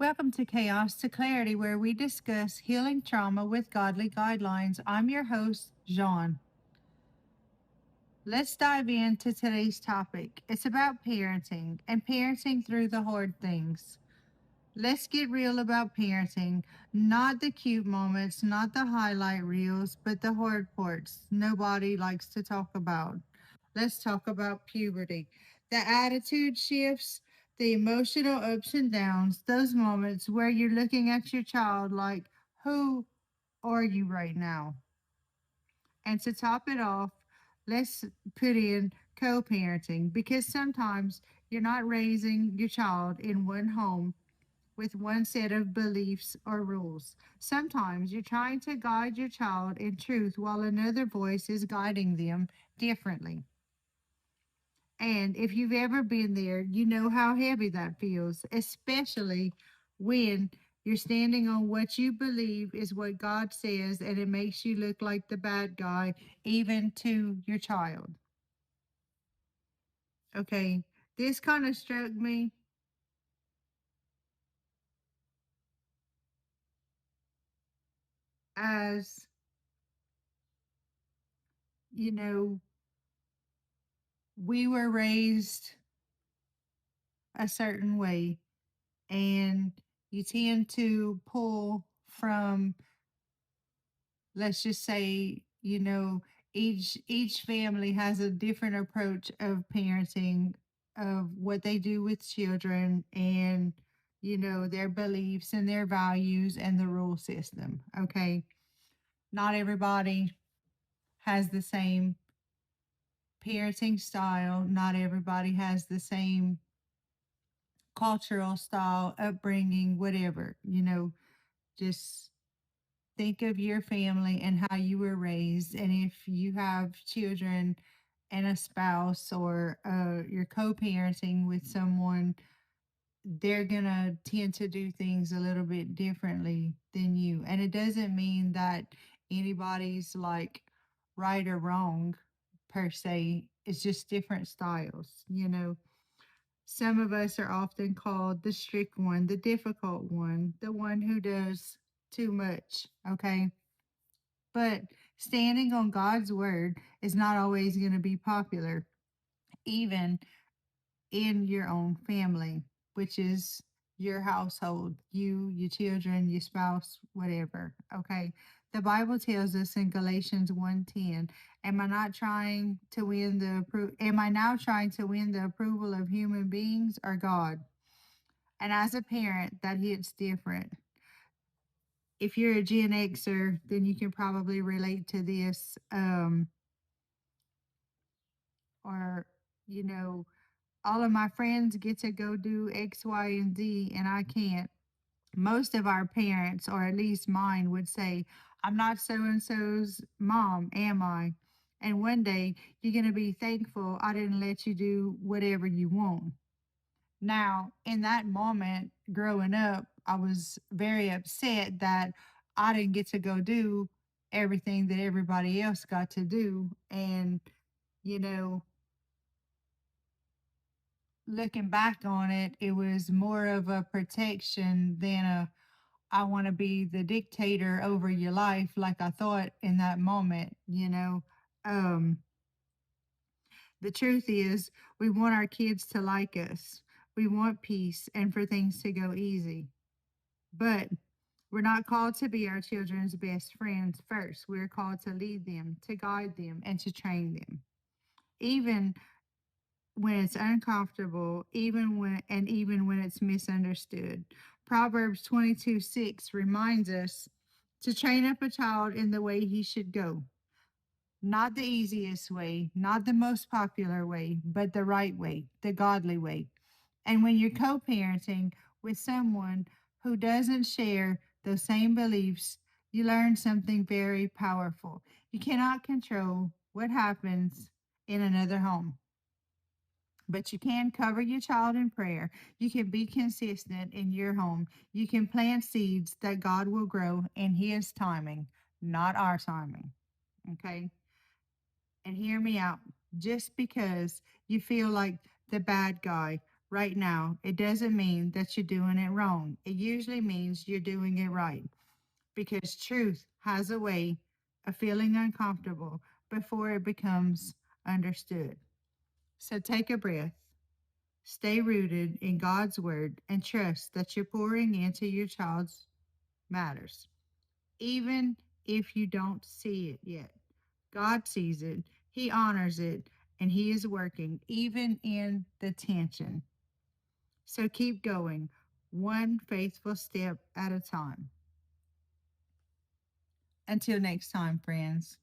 Welcome to Chaos to Clarity, where we discuss healing trauma with godly guidelines. I'm your host, Jean. Let's dive into today's topic. It's about parenting and parenting through the hard things. Let's get real about parenting, not the cute moments, not the highlight reels, but the hard parts nobody likes to talk about. Let's talk about puberty. The attitude shifts, the emotional ups and downs, those moments where you're looking at your child like, who are you right now? And to top it off, let's put in co parenting because sometimes you're not raising your child in one home with one set of beliefs or rules. Sometimes you're trying to guide your child in truth while another voice is guiding them differently. And if you've ever been there, you know how heavy that feels, especially when you're standing on what you believe is what God says and it makes you look like the bad guy, even to your child. Okay, this kind of struck me as, you know, we were raised a certain way, and you tend to pull from, let's just say, each family has a different approach of parenting, of what they do with children, and their beliefs and their values and the rule system. Okay, not everybody has the same parenting style, not everybody has the same cultural style, upbringing, whatever. Just think of your family and how you were raised. And if you have children and a spouse, or you're co parenting with someone, they're going to tend to do things a little bit differently than you. And it doesn't mean that anybody's like right or wrong per se, it's just different styles. Some of us are often called the strict one, the difficult one, the one who does too much. Okay. But standing on God's word is not always going to be popular, even in your own family, which is your household, you, your children, your spouse, whatever. Okay. The Bible tells us in Galatians 1:10, am I now trying to win the approval of human beings or God? And as a parent, that hits different. If you're a Gen Xer, then you can probably relate to this. Or, you know, all of my friends get to go do X, Y, and Z, and I can't. Most of our parents, or at least mine, would say, I'm not so and so's mom, am I? And one day you're going to be thankful I didn't let you do whatever you want. Now, in that moment, growing up, I was very upset that I didn't get to go do everything that everybody else got to do. And, you know, looking back on it, it was more of a protection than a I want to be the dictator over your life, like I thought in that moment. Um, the truth is, we want our kids to like us. We want peace and for things to go easy. But we're not called to be our children's best friends first. We're called to lead them, to guide them, and to train them. Even when it's uncomfortable, even when it's misunderstood. Proverbs 22:6 reminds us to train up a child in the way he should go. Not the easiest way, not the most popular way, but the right way, the godly way. And when you're co parenting with someone who doesn't share those same beliefs, you learn something very powerful. You cannot control what happens in another home, but you can cover your child in prayer. You can be consistent in your home. You can plant seeds that God will grow in His timing, not our timing. Okay. And hear me out. Just because you feel like the bad guy right now, it doesn't mean that you're doing it wrong. It usually means you're doing it right because truth has a way of feeling uncomfortable before it becomes understood. So take a breath, stay rooted in God's word, and trust that you're pouring into your child's matters, even if you don't see it yet. God sees it, He honors it, and He is working even in the tension. So keep going, one faithful step at a time. Until next time, friends.